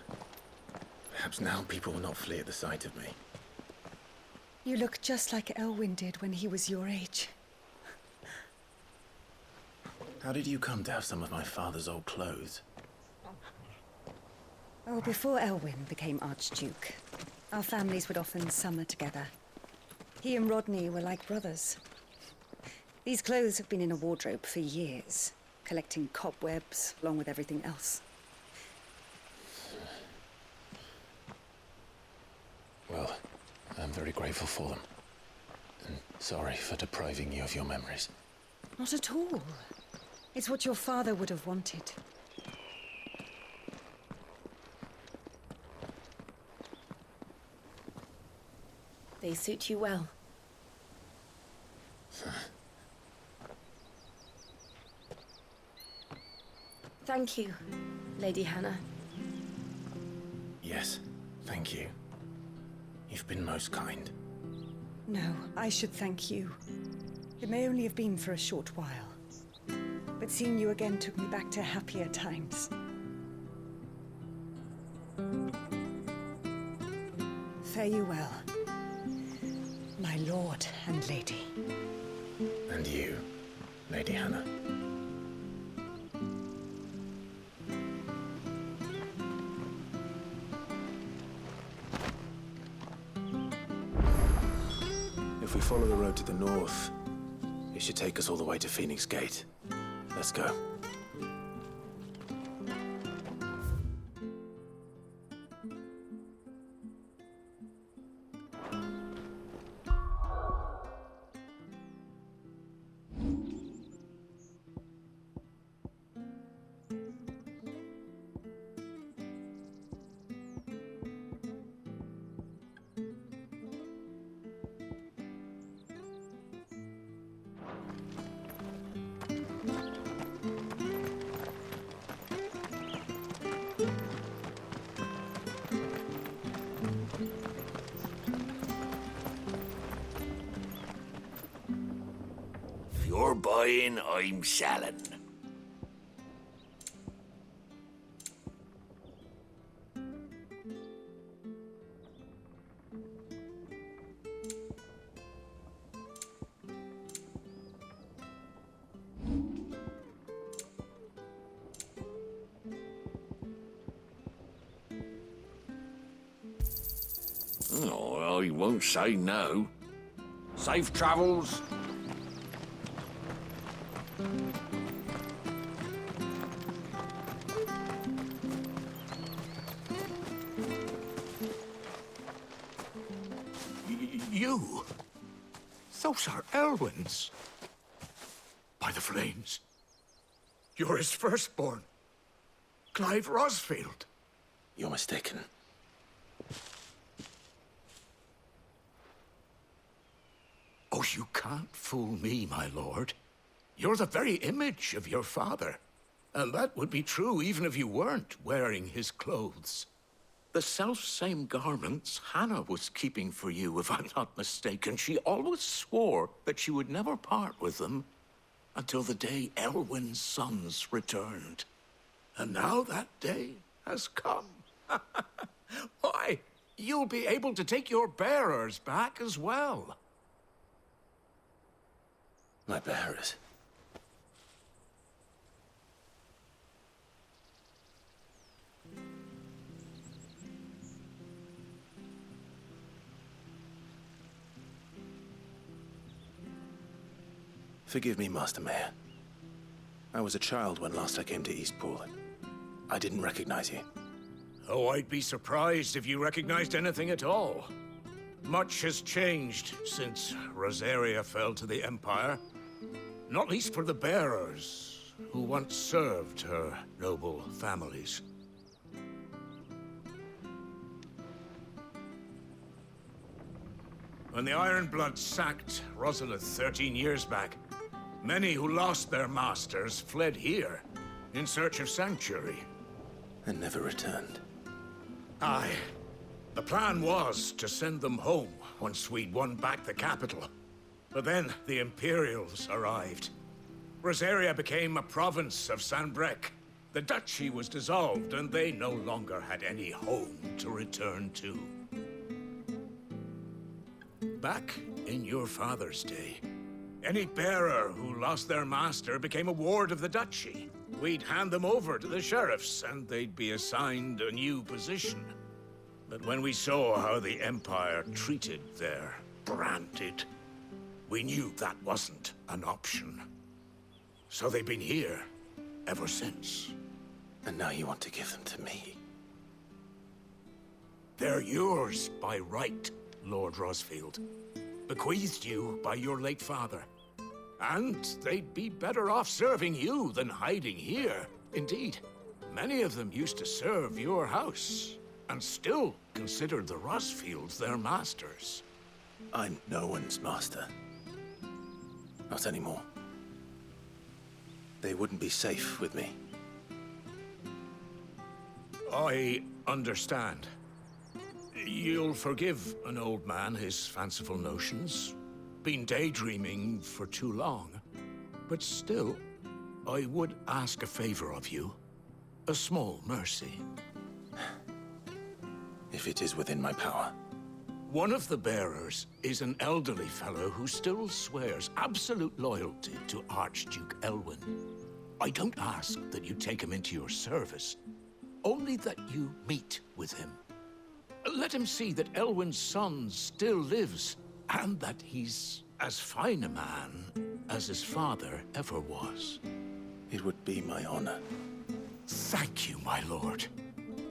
A: Perhaps now people will not flee at the sight of me.
W: You look just like Elwyn did when he was your age.
A: How did you come to have some of my father's old clothes?
W: Oh, before Elwyn became Archduke, our families would often summer together. He and Rodney were like brothers. These clothes have been in a wardrobe for years, collecting cobwebs along with everything else.
A: Well, I'm very grateful for them. And sorry for depriving you of your memories.
W: Not at all. It's what your father would have wanted.
G: They suit you well. Thank you, Lady Hannah.
A: Yes, thank you. You've been most kind.
W: No, I should thank you. It may only have been for a short while, but seeing you again took me back to happier times. Fare you well, my lord and lady.
A: And you, Lady Hannah. If we follow the road to the north, it should take us all the way to Phoenix Gate. Let's go.
U: If you're buying, I'm selling. Oh, I won't say no. Safe travels.
B: You? Those are Elwyn's. By the flames. You're his firstborn. Clive Rosfield.
A: You're mistaken.
B: Oh, you can't fool me, my lord. You're the very image of your father. And that would be true even if you weren't wearing his clothes. The self-same garments Hannah was keeping for you, if I'm not mistaken. She always swore that she would never part with them until the day Elwyn's sons returned. And now that day has come. Why, you'll be able to take your bearers back as well.
A: My bearers? Forgive me, Master Mayor. I was a child when last I came to Eastpool. I didn't recognize you.
B: Oh, I'd be surprised if you recognized anything at all. Much has changed since Rosaria fell to the Empire. Not least for the bearers, who once served her noble families. When the Ironbloods sacked Rosalith 13 years back, many who lost their masters fled here in search of sanctuary.
A: And never returned.
B: Aye. The plan was to send them home once we'd won back the capital. But then the Imperials arrived. Rosaria became a province of Sanbreque. The duchy was dissolved, and they no longer had any home to return to. Back in your father's day, any bearer who lost their master became a ward of the duchy. We'd hand them over to the sheriffs, and they'd be assigned a new position. But when we saw how the Empire treated their branded, we knew that wasn't an option. So they've been here ever since.
A: And now you want to give them to me?
B: They're yours by right, Lord Rosfield. Bequeathed you by your late father. And they'd be better off serving you than hiding here. Indeed, many of them used to serve your house, and still considered the Rosfields their masters.
A: I'm no one's master. Not anymore. They wouldn't be safe with me.
B: I understand. You'll forgive an old man his fanciful notions. Been daydreaming for too long. But still, I would ask a favor of you. A small mercy.
A: If it is within my power.
B: One of the bearers is an elderly fellow who still swears absolute loyalty to Archduke Elwyn. I don't ask that you take him into your service, only that you meet with him. Let him see that Elwyn's son still lives, and that he's as fine a man as his father ever was.
A: It would be my honor.
B: Thank you, my lord.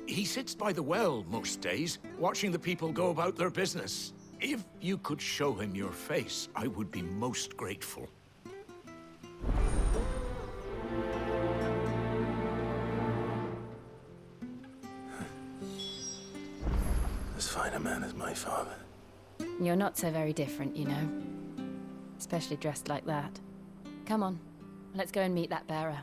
B: He sits by the well most days, watching the people go about their business. If you could show him your face, I would be most grateful.
A: As fine a man as my father.
D: You're not so very different, you know. Especially dressed like that. Come on, let's go and meet that bearer.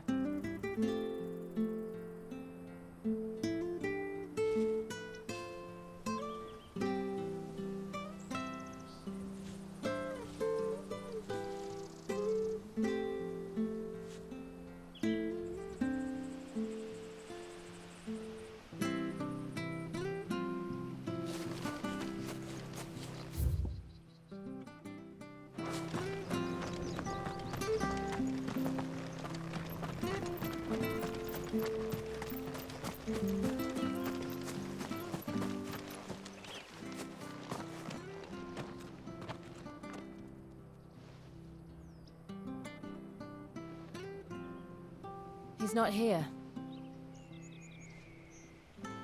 D: He's not here.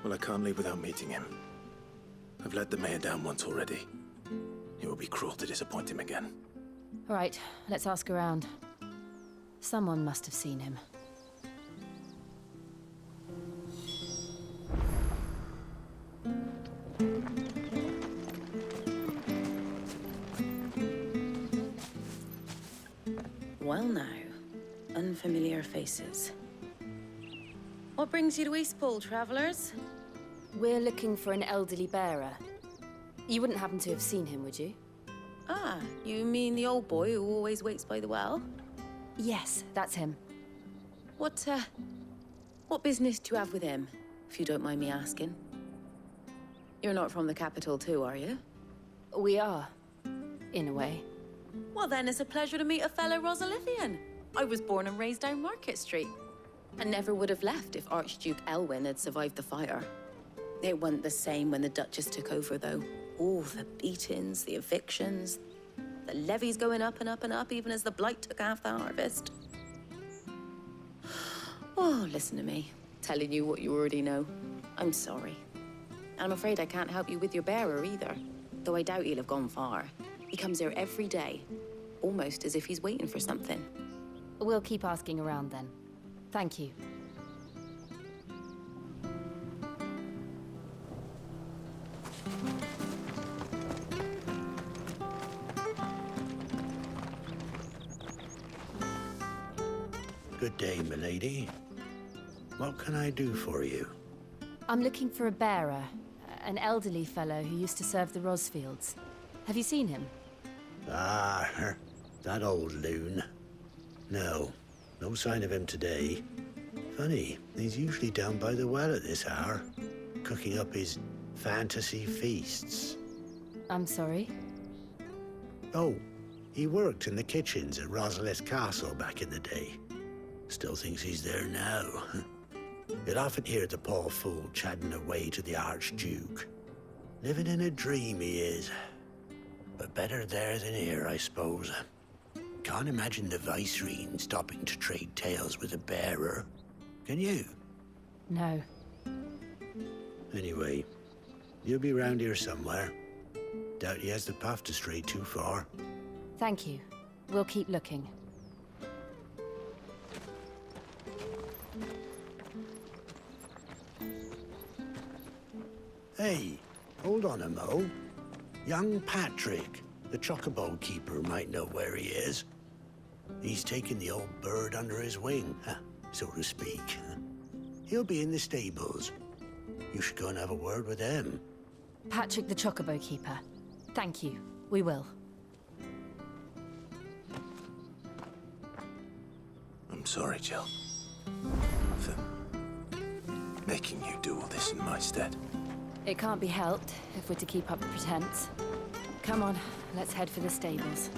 A: Well, I can't leave without meeting him. I've let the mayor down once already. It would be cruel to disappoint him again.
D: All right, let's ask around. Someone must have seen him.
F: Well now, unfamiliar faces. What brings you to Eastpool, travellers?
D: We're looking for an elderly bearer. You wouldn't happen to have seen him, would you?
F: Ah, you mean the old boy who always waits by the well?
D: Yes, that's him.
F: What business do you have with him, if you don't mind me asking? You're not from the capital too, are you?
D: We are, in a way.
F: Well then, it's a pleasure to meet a fellow Rosalithian. I was born and raised down Market Street. And never would have left if Archduke Elwyn had survived the fire. It wasn't the same when the Duchess took over, though. Oh, the beatings, the evictions, the levies going up and up and up, even as the blight took half the harvest. Oh, listen to me, telling you what you already know. I'm sorry. And I'm afraid I can't help you with your bearer either, though I doubt he'll have gone far. He comes here every day, almost as if he's waiting for something.
D: We'll keep asking around then. Thank you.
H: Good day, milady. What can I do for you?
D: I'm looking for a bearer, an elderly fellow who used to serve the Rosfields. Have you seen him?
H: Ah, that old loon. No sign of him today. Funny, he's usually down by the well at this hour, cooking up his fantasy feasts.
D: I'm sorry?
H: Oh, he worked in the kitchens at Rosalith Castle back in the day. Still thinks he's there now. You'd often hear the poor fool chatting away to the Archduke. Living in a dream he is. But better there than here, I suppose. Can't imagine the Viceroy stopping to trade tales with a bearer. Can you?
D: No.
H: Anyway, you'll be round here somewhere. Doubt he has the path to stray too far.
D: Thank you. We'll keep looking.
H: Hey, hold on a mo. Young Patrick, the chocobo keeper, might know where he is. He's taken the old bird under his wing, so to speak. He'll be in the stables. You should go and have a word with him.
D: Patrick the chocobo keeper. Thank you. We will.
A: I'm sorry, Jill. For making you do all this in my stead.
D: It can't be helped if we're to keep up the pretense. Come on, let's head for the stables.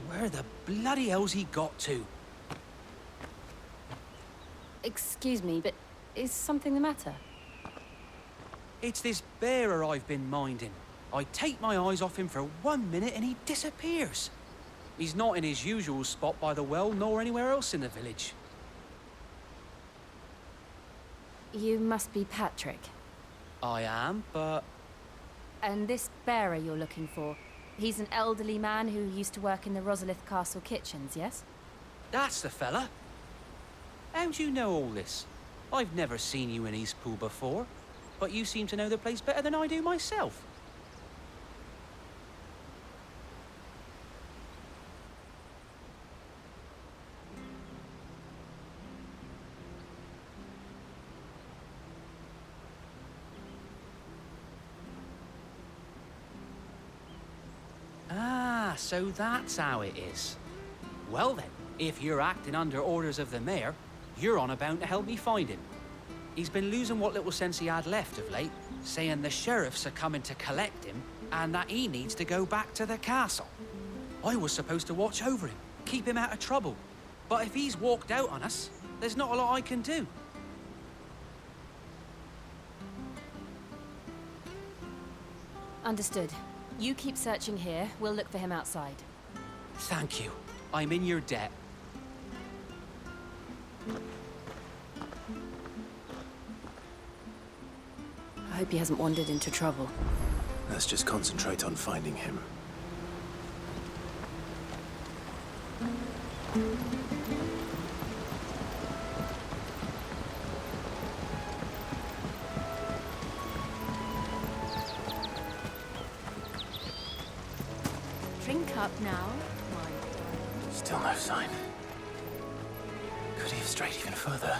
T: Where the bloody hell's he got to?
D: Excuse me, but is something the matter?
T: It's this bearer I've been minding. I take my eyes off him for 1 minute and he disappears. He's not in his usual spot by the well, nor anywhere else in the village.
D: You must be Patrick.
T: I am, but...
D: And this bearer you're looking for, he's an elderly man who used to work in the Rosalith Castle kitchens, yes?
T: That's the fella. How do you know all this? I've never seen you in Eastpool before, but you seem to know the place better than I do myself. Ah, so that's how it is. Well then, if you're acting under orders of the mayor, you're on about to help me find him. He's been losing what little sense he had left of late, saying the sheriffs are coming to collect him and that he needs to go back to the castle. I was supposed to watch over him, keep him out of trouble. But if he's walked out on us, there's not a lot I can do.
D: Understood. You keep searching here, we'll look for him outside.
J: Thank you. I'm in your debt.
D: I hope he hasn't wandered into trouble.
A: Let's just concentrate on finding him.
D: Drink up now.
A: Still no sign. Could he have strayed even further?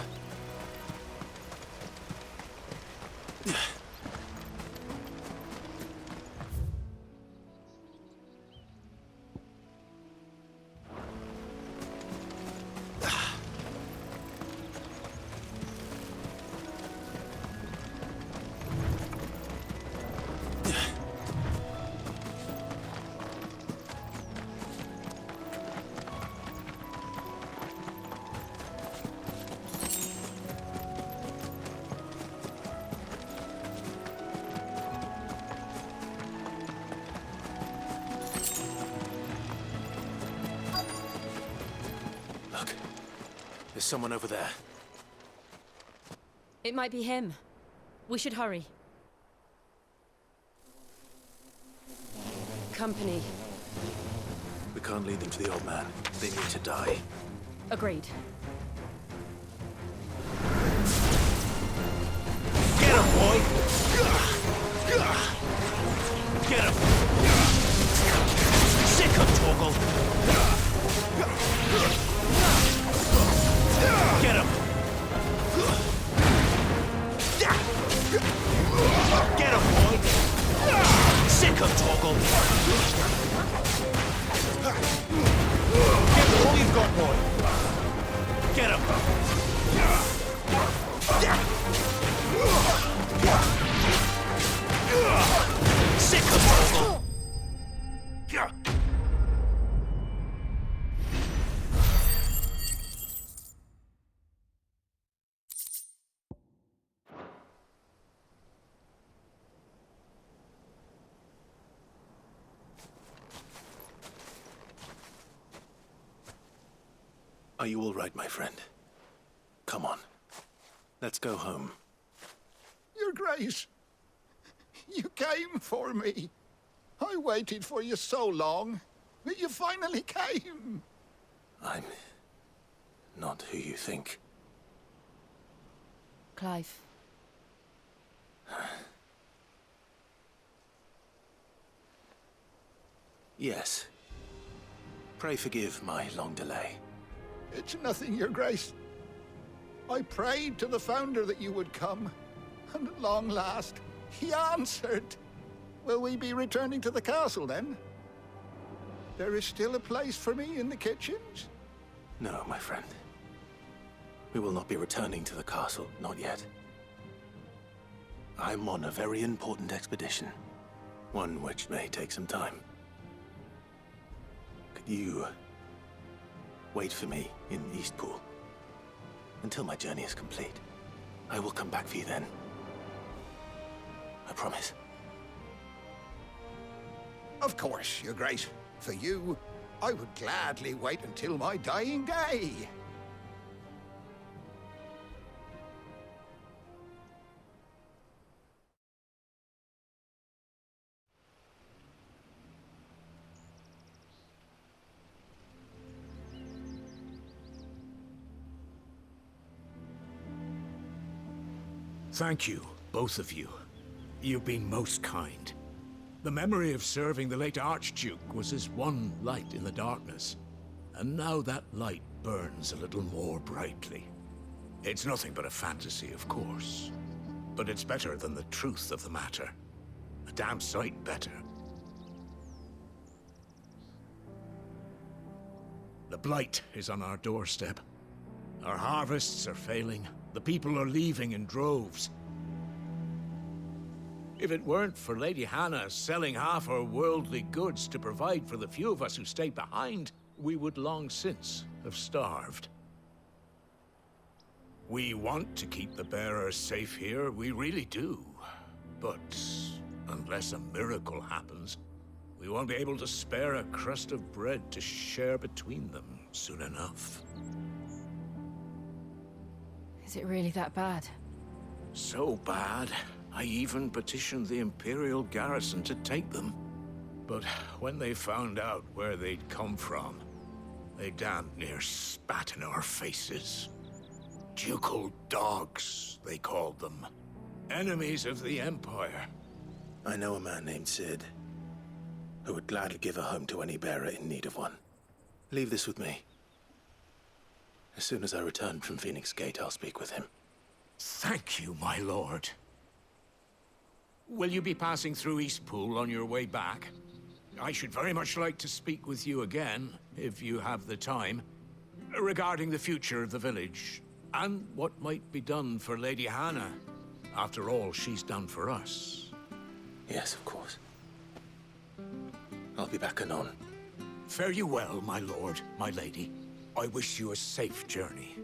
A: There's someone over there.
D: It might be him. We should hurry. Company.
A: We can't lead them to the old man. They need to die.
D: Agreed.
A: Get him, boy! Get him! Sick of Torgal! Get him! Get him, boy! Sick of Torgal! Get all you've got, boy! Get him! Sick of Torgal! Are you all right, my friend? Come on. Let's go home.
E: Your Grace, you came for me. I waited for you so long, but you finally came.
A: I'm not who you think.
D: Clive.
A: Yes. Pray forgive my long delay.
E: It's nothing, Your Grace. I prayed to the Founder that you would come, and at long last, he answered. Will we be returning to the castle, then? There is still a place for me in the kitchens?
A: No, my friend. We will not be returning to the castle, not yet. I'm on a very important expedition. One which may take some time. Could you wait for me in Eastpool until my journey is complete? I will come back for you then. I promise.
E: Of course, Your Grace. For you, I would gladly wait until my dying day.
B: Thank you, both of you. You've been most kind. The memory of serving the late Archduke was as one light in the darkness, and now that light burns a little more brightly. It's nothing but a fantasy, of course, but it's better than the truth of the matter. A damn sight better. The blight is on our doorstep. Our harvests are failing. The people are leaving in droves. If it weren't for Lady Hannah selling half her worldly goods to provide for the few of us who stayed behind, we would long since have starved. We want to keep the bearers safe here, we really do. But Unless a miracle happens, we won't be able to spare a crust of bread to share between them soon enough.
D: Is it really that bad?
B: So bad, I even petitioned the Imperial garrison to take them. But when they found out where they'd come from, they damn near spat in our faces. Ducal dogs, they called them. Enemies of the Empire.
A: I know a man named Sid, who would gladly give a home to any bearer in need of one. Leave this with me. As soon as I return from Phoenix Gate, I'll speak with him.
B: Thank you, my lord. Will you be passing through Eastpool on your way back? I should very much like to speak with you again, if you have the time, regarding the future of the village, and what might be done for Lady Hannah, after all she's done for us.
A: Yes, of course. I'll be back anon.
B: Fare you well, my lord, my lady. I wish you a safe journey.